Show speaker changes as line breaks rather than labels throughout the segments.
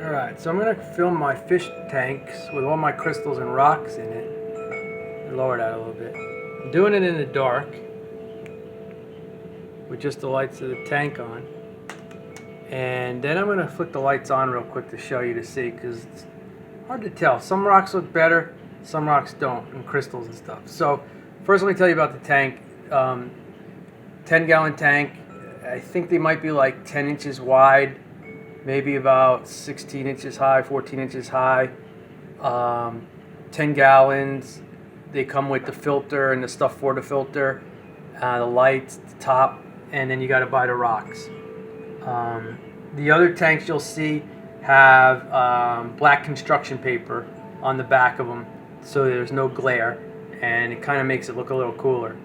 Alright, so I'm going to fill my fish tanks with all my crystals and rocks in it. Lower that a little bit. I'm doing it in the dark with just the lights of the tank on. And then I'm going to flick the lights on real quick to show you to see, because it's hard to tell. Some rocks look better, some rocks don't, and crystals and stuff. So first let me tell you about the tank. 10-gallon tank. I think they might be like 10 inches wide, maybe about 16 inches high, 14 inches high. 10 gallons. They come with the filter and the stuff for the filter, the lights, the top, and then you got to buy the rocks. The other tanks you'll see have black construction paper on the back of them, so there's no glare, and it kind of makes it look a little cooler.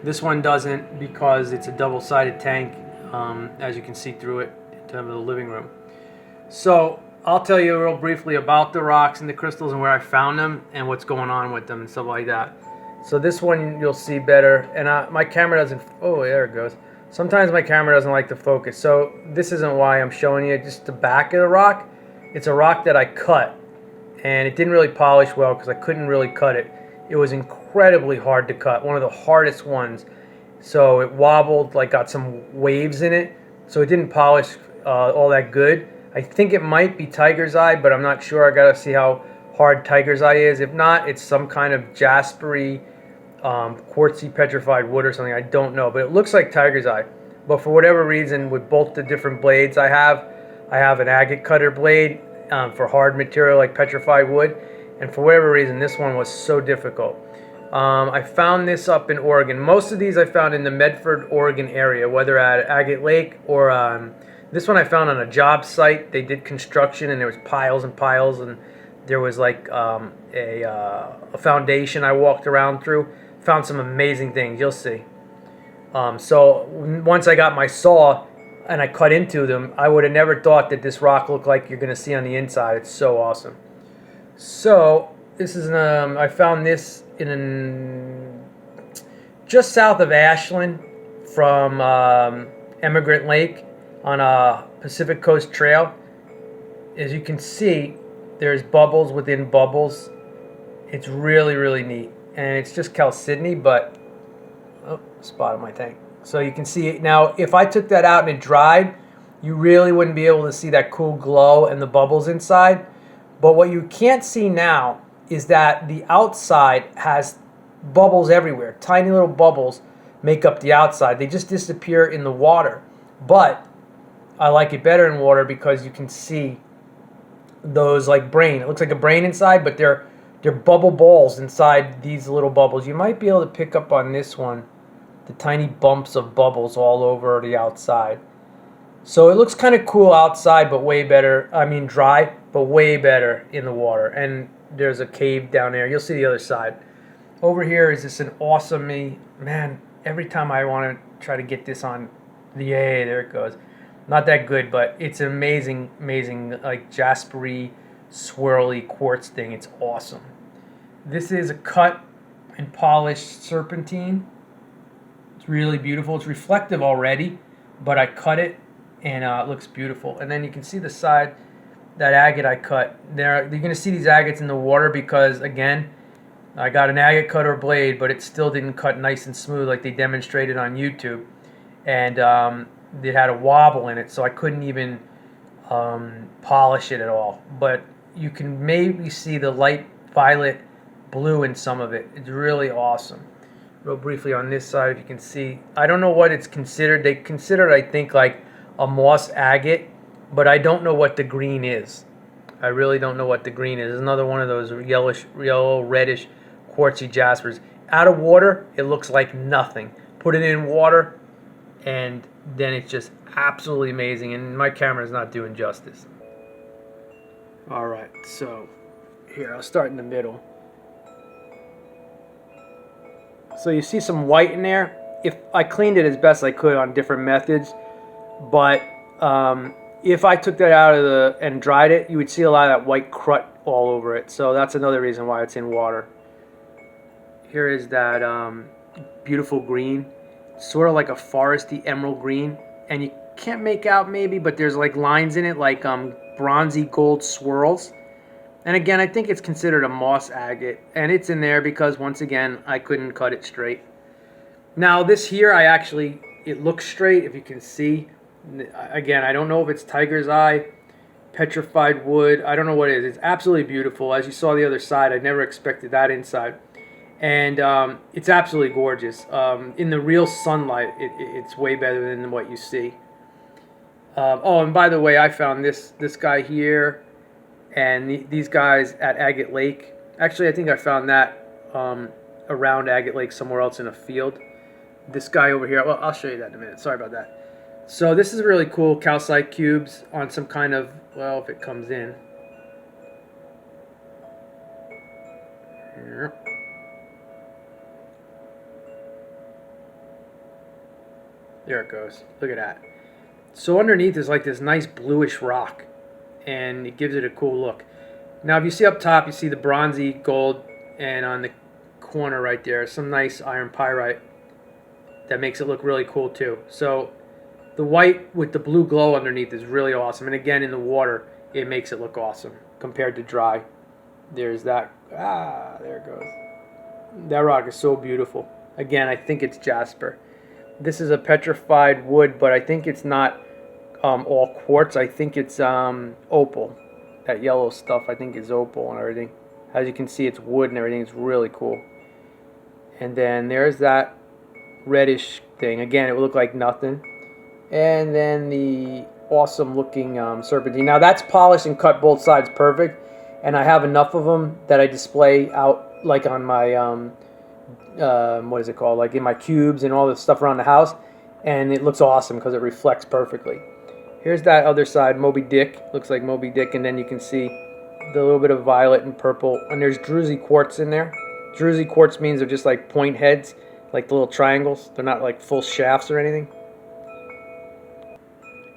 This one doesn't, because it's a double-sided tank, as you can see through it in terms of the living room. So I'll tell you real briefly about the rocks and the crystals and where I found them and what's going on with them and stuff like that. So this one you'll see better, and my camera doesn't, oh, there it goes. Sometimes my camera doesn't like to focus, so this isn't why I'm showing you just the back of the rock. It's a rock that I cut, and it didn't really polish well because I couldn't really cut it. It was incredibly hard to cut, one of the hardest ones. So it wobbled, like got some waves in it, so it didn't polish all that good. I think it might be tiger's eye, but I'm not sure. I gotta see how hard tiger's eye is. If not, it's some kind of jaspery, quartzy petrified wood or something. I don't know, but it looks like tiger's eye. But for whatever reason, with both the different blades I have an agate cutter blade for hard material like petrified wood, and for whatever reason, this one was so difficult. I found this up in Oregon. Most of these I found in the Medford, Oregon area, whether at Agate Lake or this one I found on a job site. They did construction, and there was piles and piles, and there was like a foundation I walked around through. Found some amazing things. You'll see. So once I got my saw and I cut into them, I would have never thought that this rock looked like you're going to see on the inside. It's so awesome. So this is I found this just south of Ashland from Emigrant Lake on a Pacific Coast Trail. As you can see, there's bubbles within bubbles. It's really, really neat. And it's just chalcedony, but spot on my tank. So you can see it now. If I took that out and it dried, you really wouldn't be able to see that cool glow and the bubbles inside. But what you can't see now is that the outside has bubbles everywhere. Tiny little bubbles make up the outside. They just disappear in the water. But I like it better in water because you can see those like brain. It looks like a brain inside, but they're bubble balls inside these little bubbles. You might be able to pick up on this one, the tiny bumps of bubbles all over the outside. So it looks kind of cool outside, but way better, I mean dry, but way better in the water. And there's a cave down there. You'll see the other side. Over here is just an awesome, man, every time I want to try to get this on, yay, there it goes. Not that good, but it's an amazing, like jaspery, swirly quartz thing. It's awesome. This is a cut and polished serpentine. It's really beautiful. It's reflective already, but I cut it, and it looks beautiful. And then you can see the side, that agate I cut. You're going to see these agates in the water because, again, I got an agate cutter blade, but it still didn't cut nice and smooth like they demonstrated on YouTube. And it had a wobble in it, so I couldn't even polish it at all. But you can maybe see the light violet blue in some of it. It's really awesome. Real briefly on this side, if you can see, I don't know what it's considered. They consider it, I think, like a moss agate, but I don't know what the green is. I really don't know what the green is. It's another one of those yellow, reddish, quartzy jaspers. Out of water, it looks like nothing. Put it in water, and then it's just absolutely amazing. And my camera is not doing justice. All right, so here, I'll start in the middle. So you see some white in there. If I cleaned it as best I could on different methods, but if I took that out of and dried it, you would see a lot of that white crut all over it. So that's another reason why it's in water. Here is that beautiful green, sort of like a foresty emerald green, and you can't make out maybe, but there's like lines in it like bronzy gold swirls. And again, I think it's considered a moss agate, and it's in there because, once again, I couldn't cut it straight. Now this here, it looks straight, if you can see. Again, I don't know if it's tiger's eye, petrified wood, I don't know what it is. It's absolutely beautiful. As you saw the other side, I never expected that inside. And it's absolutely gorgeous. In the real sunlight, it's way better than what you see. Oh, and by the way, I found this guy here and these guys at Agate Lake. Actually, I think I found that around Agate Lake somewhere else in a field. This guy over here, well, I'll show you that in a minute. Sorry about that. So this is really cool, calcite cubes on some kind of, well, if it comes in. Here. There it goes. Look at that. So underneath is like this nice bluish rock, and it gives it a cool look. Now if you see up top, you see the bronzy gold, and on the corner right there, some nice iron pyrite that makes it look really cool too. So the white with the blue glow underneath is really awesome, and again in the water it makes it look awesome compared to dry. There's that. There it goes. That rock is so beautiful. Again, I think it's jasper. This is a petrified wood, but I think it's not all quartz. I think it's opal. That yellow stuff I think is opal and everything. As you can see, it's wood and everything. It's really cool. And then there's that reddish thing. Again, it would look like nothing. And then the awesome looking serpentine. Now that's polished and cut both sides perfect, and I have enough of them that I display out like on my what is it called, like in my cubes and all the stuff around the house, and it looks awesome because it reflects perfectly. Here's that other side, Moby Dick, looks like Moby Dick, and then you can see the little bit of violet and purple, and there's druzy quartz in there. Druzy quartz means they're just like point heads, like the little triangles. They're not like full shafts or anything.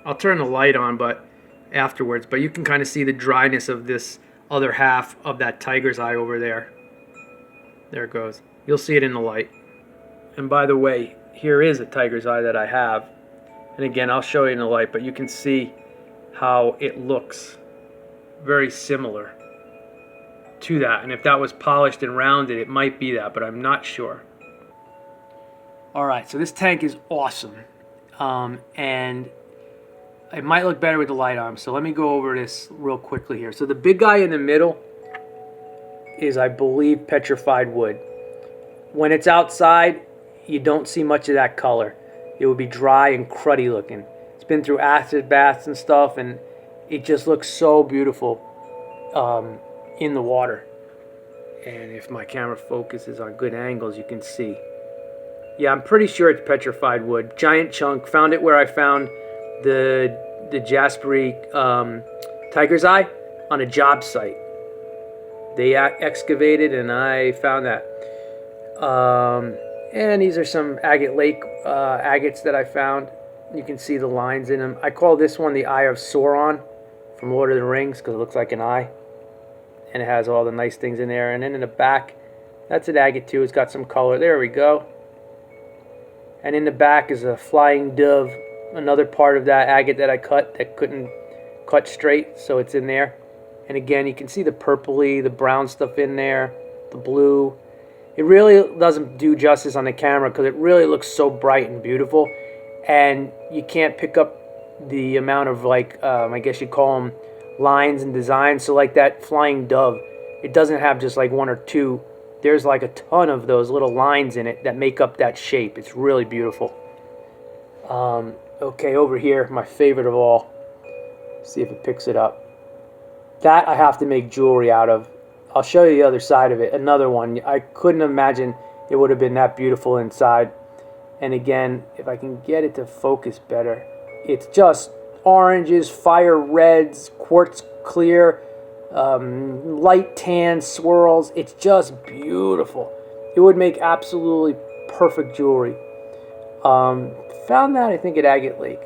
I'll turn the light on but afterwards, but you can kind of see the dryness of this other half of that tiger's eye over there. There it goes. You'll see it in the light. And by the way, here is a tiger's eye that I have. And again, I'll show you in the light, but you can see how it looks very similar to that. And if that was polished and rounded, it might be that, but I'm not sure. Alright, so this tank is awesome. And it might look better with the light on, so let me go over this real quickly here. So the big guy in the middle is, I believe, petrified wood. When it's outside, you don't see much of that color. It would be dry and cruddy looking. It's been through acid baths and stuff, and it just looks so beautiful in the water. And if my camera focuses on good angles, you can see. Yeah, I'm pretty sure it's petrified wood. Giant chunk. Found it where I found the jaspery tiger's eye on a job site. They excavated, and I found that. And these are some Agate Lake agates that I found. You can see the lines in them. I call this one the Eye of Sauron from Lord of the Rings because it looks like an eye. And it has all the nice things in there. And then in the back, that's an agate too. It's got some color. There we go. And in the back is a flying dove. Another part of that agate that I cut that couldn't cut straight. So it's in there. And again, you can see the purpley, the brown stuff in there, the blue. It really doesn't do justice on the camera because it really looks so bright and beautiful. And you can't pick up the amount of, like, I guess you'd call them lines and designs. So like that flying dove, it doesn't have just like one or two. There's like a ton of those little lines in it that make up that shape. It's really beautiful. Okay, over here, my favorite of all. See if it picks it up. That I have to make jewelry out of. I'll show you the other side of it. Another one. I couldn't imagine it would have been that beautiful inside. And again, if I can get it to focus better, it's just oranges, fire reds, quartz clear, light tan swirls. It's just beautiful. It would make absolutely perfect jewelry. Found that, I think, at Agate Lake.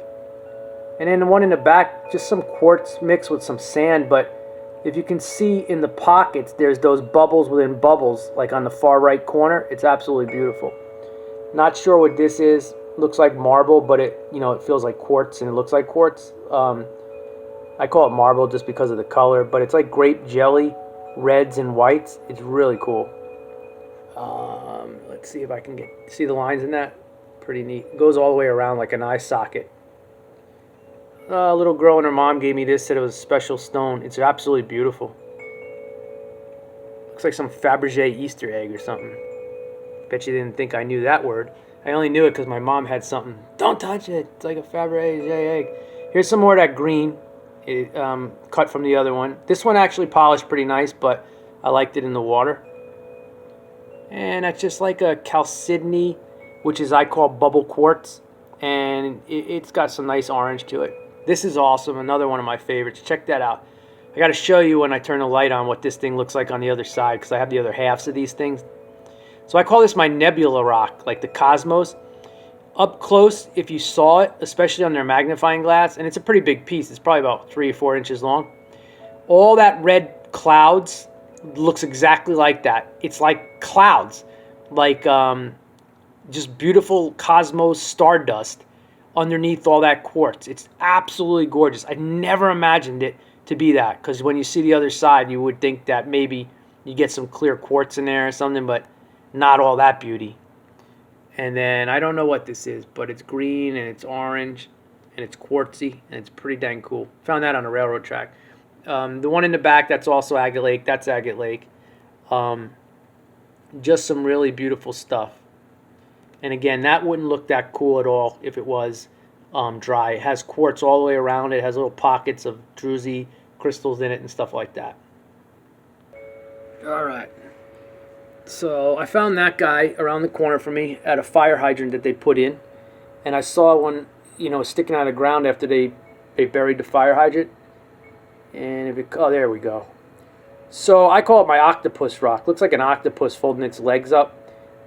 And then the one in the back, just some quartz mixed with some sand, but if you can see in the pockets, there's those bubbles within bubbles, like on the far right corner. It's absolutely beautiful. Not sure what this is. Looks like marble, but it feels like quartz, and it looks like quartz. I I call it marble just because of the color, but it's like grape jelly, reds and whites. It's really cool. Let's see if I can see the lines in that. Pretty neat. It goes all the way around like an eye socket. A little girl and her mom gave me this, said it was a special stone. It's absolutely beautiful. Looks like some Fabergé Easter egg or something. Bet you didn't think I knew that word. I only knew it because my mom had something. Don't touch it. It's like a Fabergé egg. Here's some more of that green. It, cut from the other one. This one actually polished pretty nice, but I liked it in the water. And that's just like a chalcedony, which is I call bubble quartz, and it's got some nice orange to it. This is awesome. Another one of my favorites. Check that out. I got to show you when I turn the light on what this thing looks like on the other side, because I have the other halves of these things. So I call this my nebula rock, like the cosmos. Up close, if you saw it, especially on their magnifying glass, and it's a pretty big piece. It's probably about 3 or 4 inches long. All that red clouds looks exactly like that. It's like clouds, like just beautiful cosmos stardust underneath all that quartz. It's absolutely gorgeous. I never imagined it to be that, because when you see the other side, you would think that maybe you get some clear quartz in there or something, but not all that beauty. And then I don't know what this is, but it's green and it's orange and it's quartzy and it's pretty dang cool. Found that on a railroad track. The one in the back, that's also agate lake. That's agate lake. Just some really beautiful stuff. And again, that wouldn't look that cool at all if it was dry. It has quartz all the way around it. It has little pockets of druzy crystals in it and stuff like that. All right. So I found that guy around the corner from me at a fire hydrant that they put in. And I saw one, sticking out of the ground after they buried the fire hydrant. And oh, there we go. So I call it my octopus rock. Looks like an octopus folding its legs up.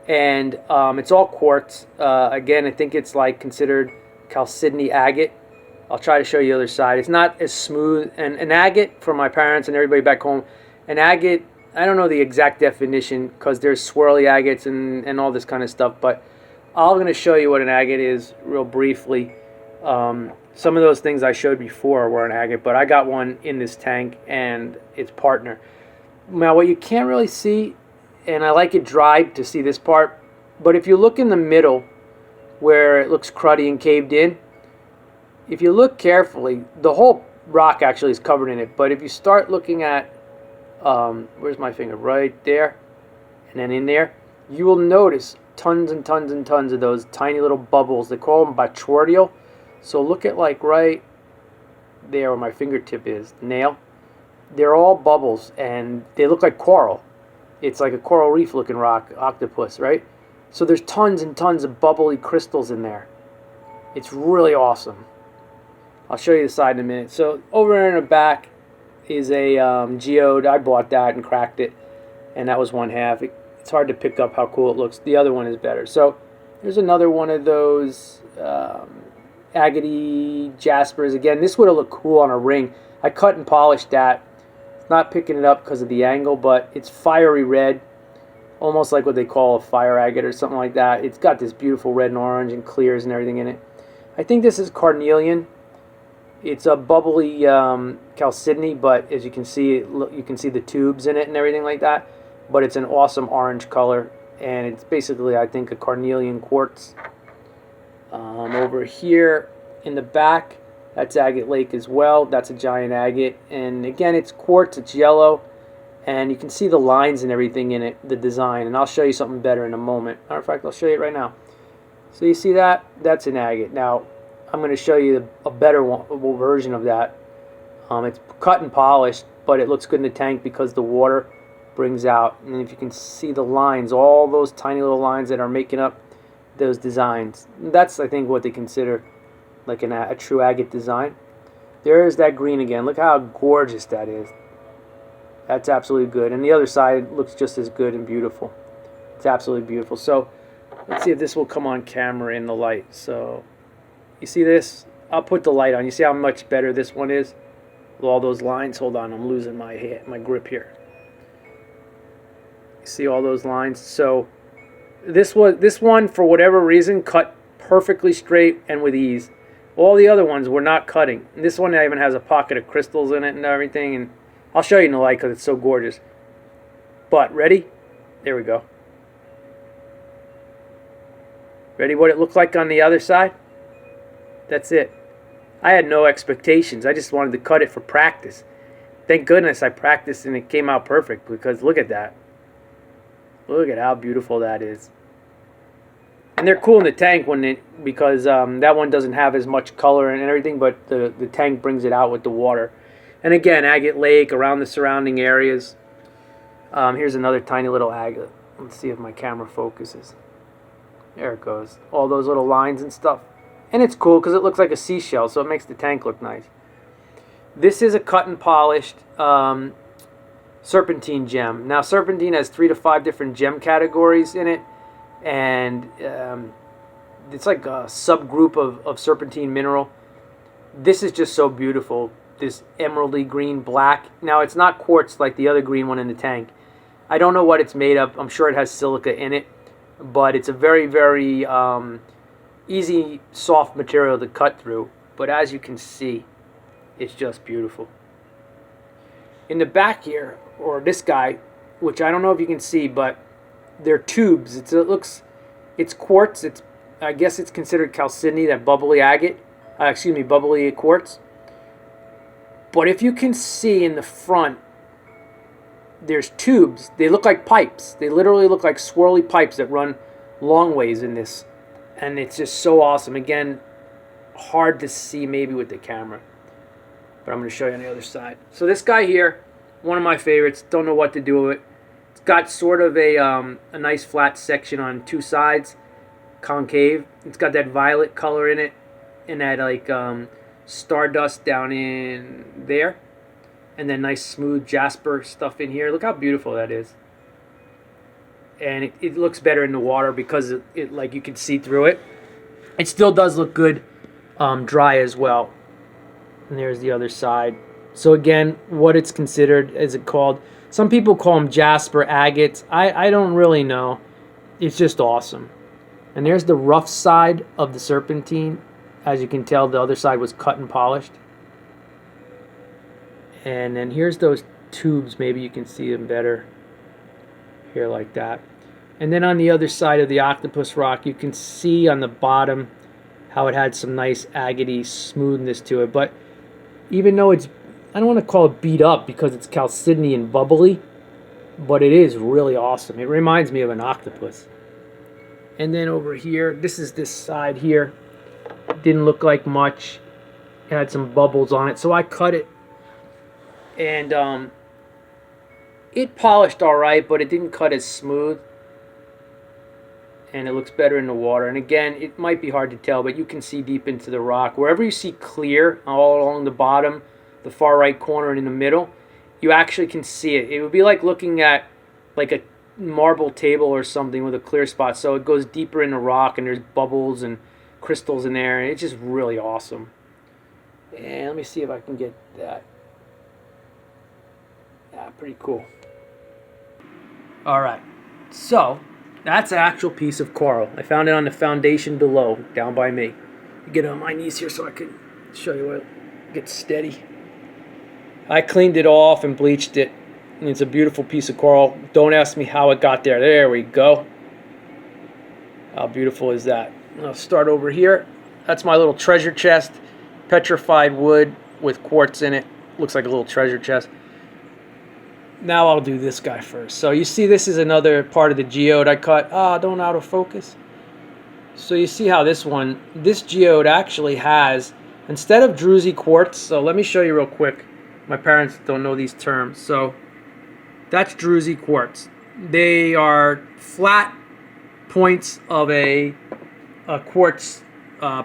And it's all quartz. Again, I think it's like considered chalcedony agate. I'll try to show you the other side. It's not as smooth. And an agate, for my parents and everybody back home, an agate, I don't know the exact definition because there's swirly agates and all this kind of stuff. But I'm going to show you what an agate is real briefly. Some of those things I showed before were an agate, but I got one in this tank and its partner. Now, what you can't really see, and I like it dried to see this part, but if you look in the middle where it looks cruddy and caved in, if you look carefully, the whole rock actually is covered in it. But if you start looking at, where's my finger? Right there, and then in there, you will notice tons and tons and tons of those tiny little bubbles. They call them botryoidal. So look at like right there where my fingertip is, the nail. They're all bubbles and they look like coral. It's like a coral reef looking rock, octopus, right? So there's tons and tons of bubbly crystals in there. It's really awesome. I'll show you the side in a minute. So over there in the back is a geode. I bought that and cracked it, and that was one half. It's hard to pick up how cool it looks. The other one is better. So here's another one of those agate jaspers. Again, this would have looked cool on a ring. I cut and polished that. It's not picking it up because of the angle, but it's fiery red, almost like what they call a fire agate or something like that. It's got this beautiful red and orange and clears and everything in it. I think this is carnelian. It's a bubbly chalcedony, but as you can see, you can see the tubes in it and everything like that. But it's an awesome orange color, and it's basically, I think, a carnelian quartz. Over here in the back, that's agate lake as well. That's a giant agate, and again, it's quartz. It's yellow, and you can see the lines and everything in it, the design. And I'll show you something better in a moment. Matter of fact, I'll show you it right now. So you see that? That's an agate. Now, I'm going to show you a better version of that. It's cut and polished, but it looks good in the tank because the water brings out. And if you can see the lines, all those tiny little lines that are making up those designs. That's, I think, what they consider like a true agate design. There's that green again. Look how gorgeous that is. That's absolutely good. And the other side looks just as good and beautiful. It's absolutely beautiful. So let's see if this will come on camera in the light. So you see this? I'll put the light on. You see how much better this one is? With all those lines. Hold on, I'm losing my grip here. You see all those lines? So this one, for whatever reason, cut perfectly straight and with ease. All the other ones were not cutting. And this one even has a pocket of crystals in it and everything. And I'll show you in the light because it's so gorgeous. But, ready? There we go. Ready what it looked like on the other side? That's it. I had no expectations. I just wanted to cut it for practice. Thank goodness I practiced and it came out perfect, because look at that. Look at how beautiful that is. And they're cool in the tank because that one doesn't have as much color and everything, but the tank brings it out with the water. And again, agate lake, around the surrounding areas. Here's another tiny little agate. Let's see if my camera focuses. There it goes. All those little lines and stuff. And it's cool because it looks like a seashell, so it makes the tank look nice. This is a cut and polished serpentine gem. Now, serpentine has 3 to 5 different gem categories in it. And it's like a subgroup of serpentine mineral. This is just so beautiful. This emeraldy green black. Now, it's not quartz like the other green one in the tank. I don't know what it's made of. I'm sure it has silica in it. But it's a very, very easy, soft material to cut through. But as you can see, it's just beautiful. In the back here, or this guy, which I don't know if you can see, but they're tubes. It's quartz. I guess it's considered chalcedony, that bubbly agate. Bubbly quartz. But if you can see in the front, there's tubes. They look like pipes. They literally look like swirly pipes that run long ways in this. And it's just so awesome. Again, hard to see maybe with the camera. But I'm going to show you on the other side. So this guy here, one of my favorites. Don't know what to do with it. It's got sort of a nice flat section on 2 sides, concave. It's got that violet color in it, and that like stardust down in there, and then nice smooth jasper stuff in here. Look how beautiful that is. And it looks better in the water because it like you can see through it. It still does look good dry as well. And there's the other side. So again, what it's considered, is it called? Some people call them jasper agates. I don't really know. It's just awesome. And there's the rough side of the serpentine. As you can tell, the other side was cut and polished. And then here's those tubes. Maybe you can see them better here like that. And then on the other side of the octopus rock, you can see on the bottom how it had some nice agate smoothness to it. But even though it's, I don't want to call it beat up because it's chalcedony and bubbly, but it is really awesome. It reminds me of an octopus. And then over here, this is this side here. Didn't look like much. It had some bubbles on it, so I cut it. And it polished all right, but it didn't cut as smooth. And it looks better in the water. And again, it might be hard to tell, but you can see deep into the rock. Wherever you see clear, all along the bottom, the far right corner and in the middle, you actually can see it. It would be like looking at like a marble table or something with a clear spot. So it goes deeper in the rock, and there's bubbles and crystals in there, and it's just really awesome. And let me see if I can get that. Yeah, pretty cool. All right, so that's an actual piece of coral. I found it on the foundation below, down by me. Get on my knees here so I can show you what gets steady. I cleaned it off and bleached it, and it's a beautiful piece of coral. Don't ask me how it got there. There we go. How beautiful is that? I'll start over here. That's my little treasure chest. Petrified wood with quartz in it. Looks like a little treasure chest. Now I'll do this guy first. So you see this is another part of the geode I cut. Don't autofocus. So you see how this geode actually has, instead of druzy quartz, so let me show you real quick. My parents don't know these terms. So that's druzy quartz. They are flat points of a quartz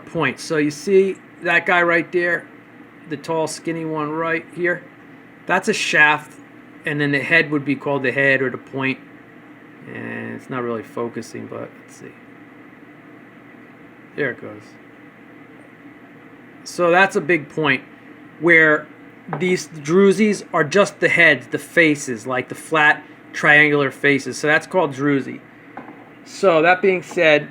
point. So you see that guy right there, the tall skinny one right here, that's a shaft. And then the head would be called the head or the point. And it's not really focusing, but let's see. There it goes. So that's a big point where these druzies are just the heads, the faces, like the flat triangular faces. So that's called druzy. So that being said,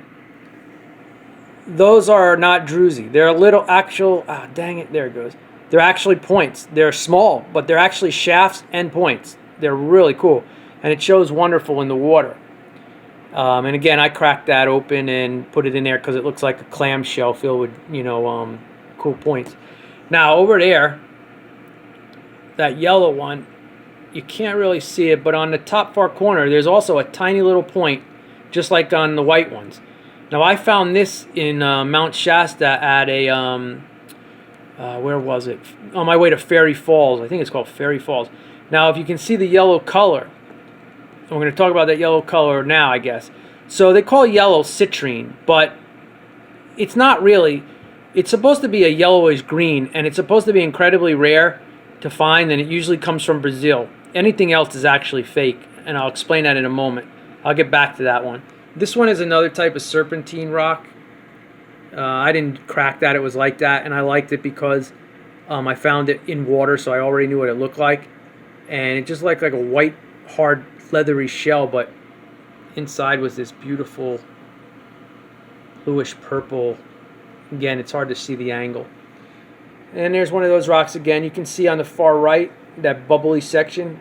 those are not druzy. They're a little actual, dang it, there it goes. They're actually points. They're small, but they're actually shafts and points. They're really cool. And it shows wonderful in the water. And again, I cracked that open and put it in there because it looks like a clamshell filled with, cool points. Now, over there, that yellow one, you can't really see it, but on the top far corner, there's also a tiny little point, just like on the white ones. Now, I found this in Mount Shasta at a, where was it? On my way to Fairy Falls. I think it's called Fairy Falls. Now, if you can see the yellow color, and we're going to talk about that yellow color now, I guess. So they call yellow citrine, but it's not really. It's supposed to be a yellowish green, and it's supposed to be incredibly rare to find, and it usually comes from Brazil. Anything else is actually fake, and I'll explain that in a moment. I'll get back to that one. This one is another type of serpentine rock. I didn't crack that. It was like that, and I liked it because I found it in water, so I already knew what it looked like. And it just looked like a white, hard, leathery shell, but inside was this beautiful bluish purple. Again, it's hard to see the angle. And there's one of those rocks again. You can see on the far right that bubbly section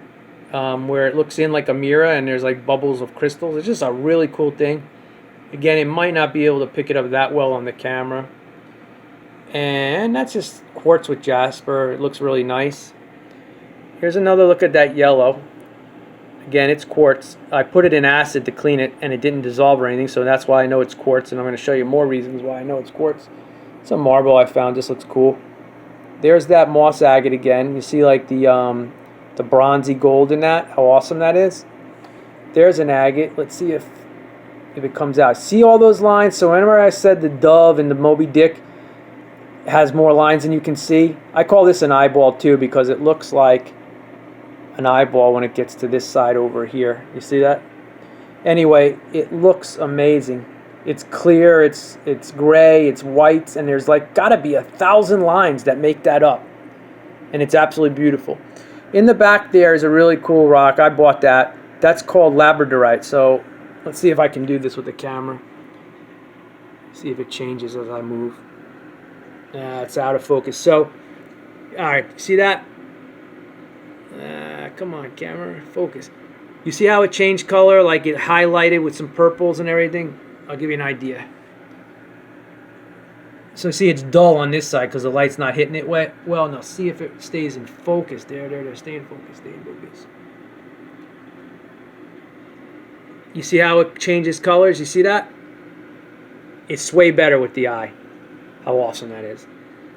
where it looks in like a mirror and there's like bubbles of crystals. It's just a really cool thing. Again, it might not be able to pick it up that well on the camera. And that's just quartz with jasper. It looks really nice. Here's another look at that yellow. Again, it's quartz. I put it in acid to clean it, and it didn't dissolve or anything, so that's why I know it's quartz, and I'm going to show you more reasons why I know it's quartz. It's a marble I found. This looks cool. There's that moss agate again. You see like the bronzy gold in that, how awesome that is. There's an agate. Let's see if it comes out. See all those lines? So whenever I said the dove and the Moby Dick has more lines than you can see, I call this an eyeball too because it looks like an eyeball when it gets to this side over here. You see that? Anyway, it looks amazing. It's clear, it's gray, it's white, and there's like gotta be 1,000 lines that make that up. And it's absolutely beautiful. In the back there is a really cool rock. I bought that. That's called labradorite. So let's see if I can do this with the camera. See if it changes as I move. It's out of focus. So, alright, see that? Come on, camera, focus. You see how it changed color, like it highlighted with some purples and everything? I'll give you an idea. So see, it's dull on this side because the light's not hitting it well. Now see if it stays in focus. There. Stay in focus, stay in focus. You see how it changes colors? You see that? It's way better with the eye. How awesome that is.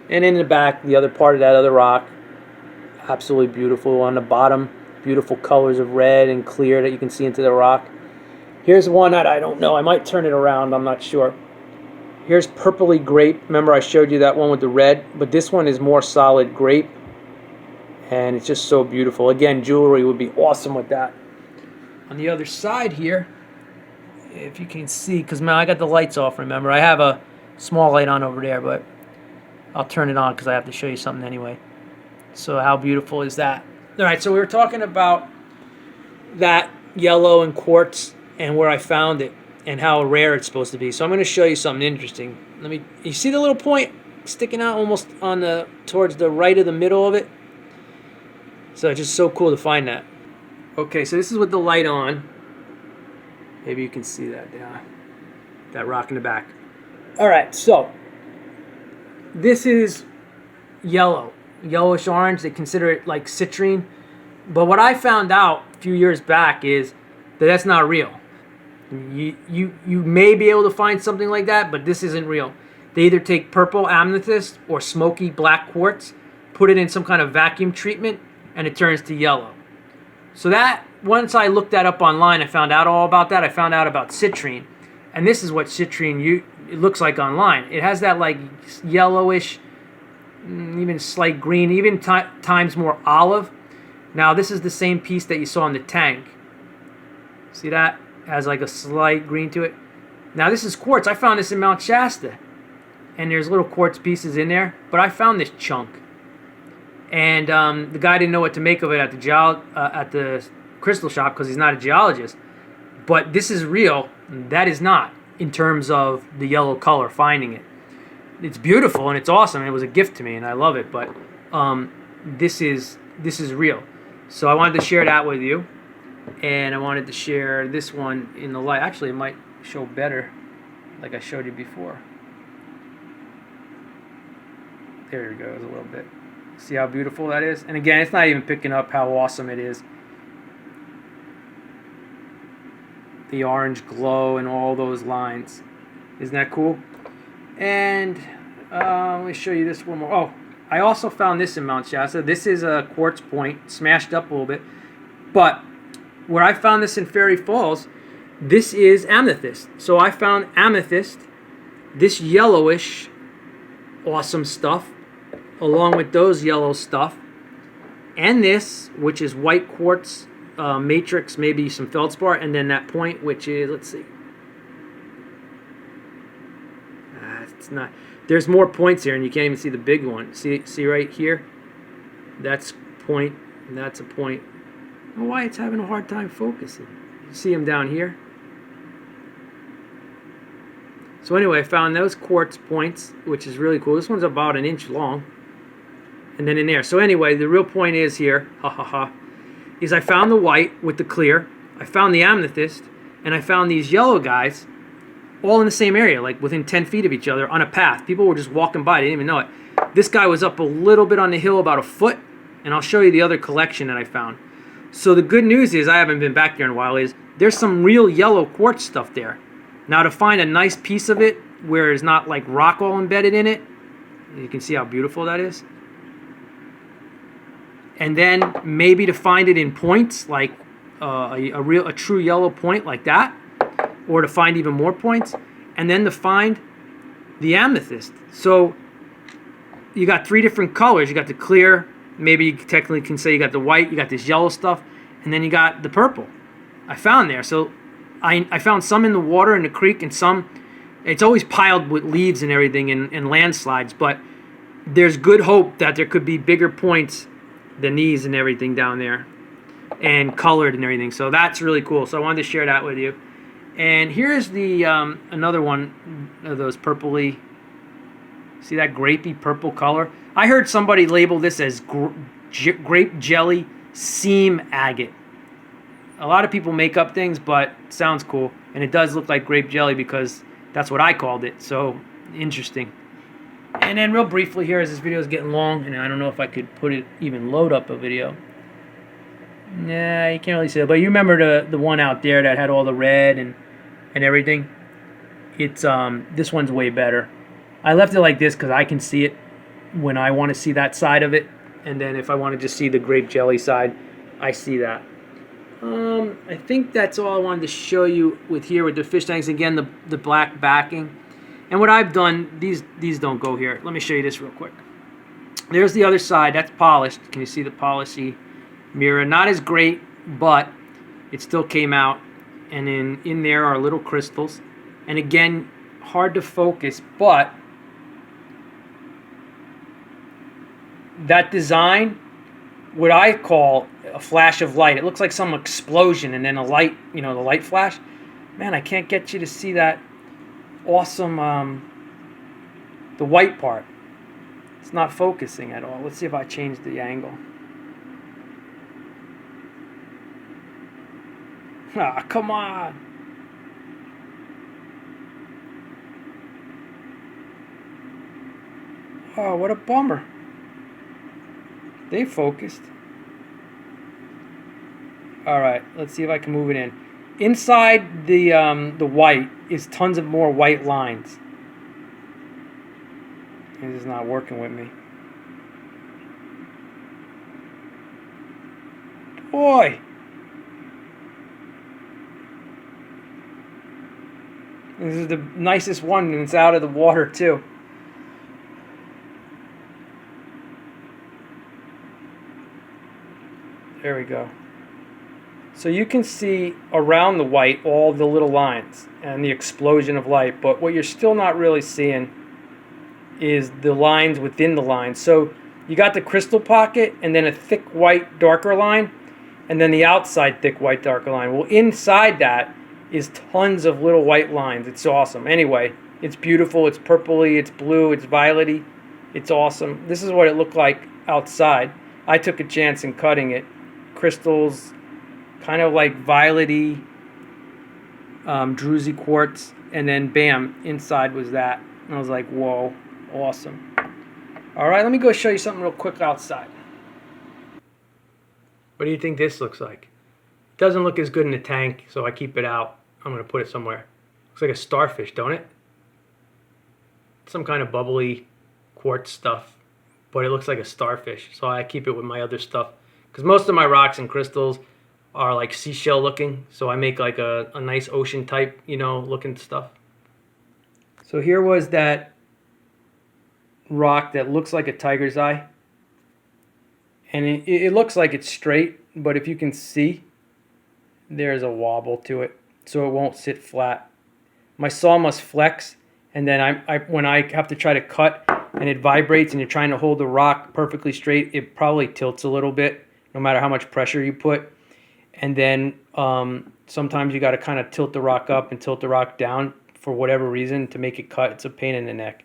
And in the back, the other part of that other rock, absolutely beautiful. On the bottom, beautiful colors of red and clear that you can see into the rock. Here's one that I don't know. I might turn it around. I'm not sure. Here's purpley grape. Remember I showed you that one with the red? But this one is more solid grape. And it's just so beautiful. Again, jewelry would be awesome with that. On the other side here, if you can see, because man, I got the lights off, remember. I have a small light on over there, but I'll turn it on because I have to show you something anyway. So how beautiful is that? All right, so we were talking about that yellow and quartz and where I found it and how rare it's supposed to be. So I'm going to show you something interesting. You see the little point sticking out almost on towards the right of the middle of it? So it's just so cool to find that. Okay, so this is with the light on. Maybe you can see that that rock in the back. All right, so this is yellow. Yellowish orange. They consider it like citrine. But what I found out a few years back is that that's not real. You may be able to find something like that, but this isn't real. They either take purple amethyst or smoky black quartz, put it in some kind of vacuum treatment, and it turns to yellow. So that, once I looked that up online, I found out all about that. I found out about citrine. And this is what citrine it looks like online. It has that like yellowish, even slight green, even times more olive. Now this is the same piece that you saw in the tank. See that? It has like a slight green to it. Now this is quartz. I found this in Mount Shasta. And there's little quartz pieces in there. But I found this chunk. And the guy didn't know what to make of it at the crystal shop because he's not a geologist. But this is real. That is not. in terms of the yellow color, finding it. It's beautiful and it's awesome, and it was a gift to me, and I love it. But this is real. So I wanted to share that with you, and I wanted to share this one in the light. Actually, it might show better, like I showed you before. There it goes a little bit. See how beautiful that is? And again, it's not even picking up how awesome it is. The orange glow and all those lines. Isn't that cool? And let me show you this one more. Oh, I also found this in Mount Shasta. This is a quartz point, smashed up a little bit. But where I found this in Fairy Falls, this is amethyst. So I found amethyst, this yellowish, awesome stuff, along with those yellow stuff, and this, which is white quartz matrix, maybe some feldspar, and then that point, which is, let's see. It's not. There's more points here, and you can't even see the big one. See right here? That's point, and that's a point. I don't know why it's having a hard time focusing. You see them down here? So anyway, I found those quartz points, which is really cool. This one's about 1 inch long. And then in there. So anyway, the real point is here, is I found the white with the clear, I found the amethyst, and I found these yellow guys all in the same area, like within 10 feet of each other on a path. People were just walking by, they didn't even know it. This guy was up a little bit on the hill, about 1 foot, and I'll show you the other collection that I found. So the good news is, I haven't been back there in a while, is there's some real yellow quartz stuff there. Now to find a nice piece of it where there's not like rock all embedded in it, you can see how beautiful that is. And then maybe to find it in points, like a true yellow point like that, or to find even more points, and then to find the amethyst. So you got 3 different colors. You got the clear, maybe you technically can say you got the white, you got this yellow stuff, and then you got the purple. I found there. So I found some in the water in the creek, and some, it's always piled with leaves and everything and landslides, but there's good hope that there could be bigger points than these and everything down there, and colored and everything. So that's really cool. So I wanted to share that with you. And here's the another one of those purpley, see that grapey purple color? I heard somebody label this as grape jelly seam agate. A lot of people make up things, but it sounds cool. And it does look like grape jelly because that's what I called it. So interesting. And then real briefly here, as this video is getting long, and I don't know if I could even load up a video. Nah, you can't really see it. But you remember the one out there that had all the red and everything? It's this one's way better. I left it like this because I can see it when I want to see that side of it. And then if I want to just see the grape jelly side, I see that. I think that's all I wanted to show you with the fish tanks. Again, the black backing. And what I've done, these don't go here. Let me show you this real quick. There's the other side. That's polished. Can you see the polishy mirror? Not as great, but it still came out. And in there are little crystals. And again, hard to focus, but that design, what I call a flash of light. It looks like some explosion and then a light, the light flash. Man, I can't get you to see that awesome, the white part. It's not focusing at all. Let's see if I change the angle. Ah, come on. Oh, what a bummer. They focused. All right, let's see if I can move it in. Inside the white is tons of more white lines. This is not working with me. Boy. This is the nicest one, and it's out of the water too. There we go. So you can see around the white all the little lines and the explosion of light, but what you're still not really seeing is the lines within the lines. So you got the crystal pocket and then a thick white darker line, and then the outside thick white darker line. Well, inside that is tons of little white lines. It's awesome. Anyway, it's beautiful. It's purpley. It's blue. It's violety. It's awesome. This is what it looked like outside. I took a chance in cutting it. Crystals, kind of like violety, druzy quartz, and then bam, inside was that. And I was like, whoa, awesome. All right, let me go show you something real quick outside. What do you think this looks like? It doesn't look as good in the tank, so I keep it out. I'm going to put it somewhere. Looks like a starfish, don't it? Some kind of bubbly quartz stuff, but it looks like a starfish, so I keep it with my other stuff. Because most of my rocks and crystals are like seashell looking, so I make like a nice ocean type, you know, looking stuff. So here was that rock that looks like a tiger's eye. And it looks like it's straight, but if you can see, there's a wobble to it, so it won't sit flat. My saw must flex, and then when I have to try to cut and it vibrates and you're trying to hold the rock perfectly straight, it probably tilts a little bit, no matter how much pressure you put. And then sometimes you got to kind of tilt the rock up and tilt the rock down for whatever reason to make it cut. It's a pain in the neck.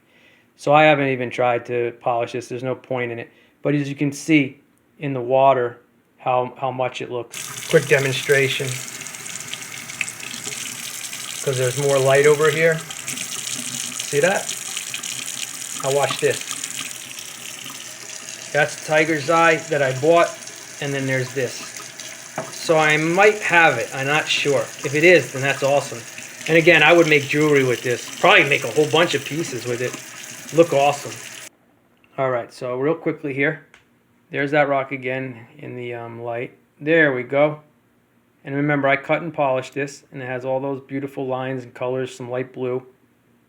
So I haven't even tried to polish this. There's no point in it. But as you can see in the water, how much it looks. Quick demonstration, because there's more light over here. See that? Now watch this. That's tiger's eye that I bought, and then there's this. So I might have it. I'm not sure. If it is, then that's awesome. And again, I would make jewelry with this. Probably make a whole bunch of pieces with it. Look awesome. All right, so real quickly here. There's that rock again in the light. There we go. And remember, I cut and polished this, and it has all those beautiful lines and colors, some light blue.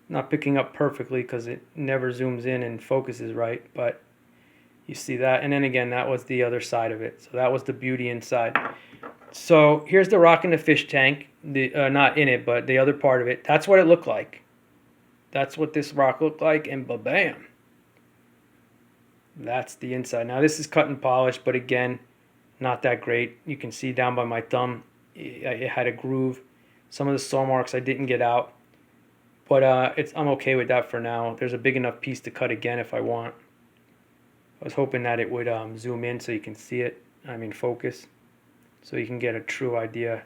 Not picking up perfectly because it never zooms in and focuses right, but you see that. And then again, that was the other side of it. So that was the beauty inside. So here's the rock in the fish tank. Not in it, but the other part of it. That's what it looked like. That's what this rock looked like, and ba-bam. That's the inside. Now this is cut and polished, but again, not that great. You can see down by my thumb, it had a groove. Some of the saw marks I didn't get out, but I'm okay with that for now. There's a big enough piece to cut again if I want. I was hoping that it would zoom in so you can see it. I mean focus, so you can get a true idea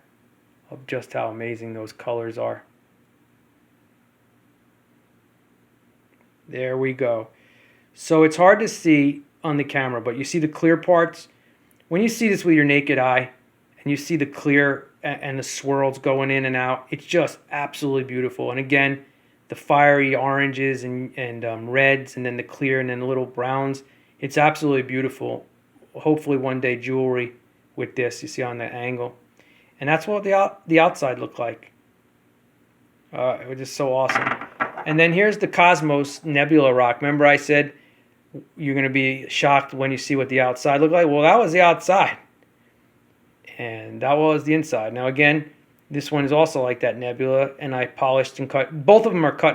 of just how amazing those colors are. There we go. So it's hard to see on the camera, but you see the clear parts. When you see this with your naked eye and you see the clear and the swirls going in and out, it's just absolutely beautiful. And again, the fiery oranges and reds, and then the clear, and then the little browns. It's absolutely beautiful. Hopefully one day jewelry with this, you see on the angle. And that's what the outside looked like. It was just so awesome. And then here's the Cosmos Nebula rock. Remember I said you're going to be shocked when you see what the outside looked like? Well, that was the outside. And that was the inside. Now again, this one is also like that nebula, and I polished and cut. Both of them are cut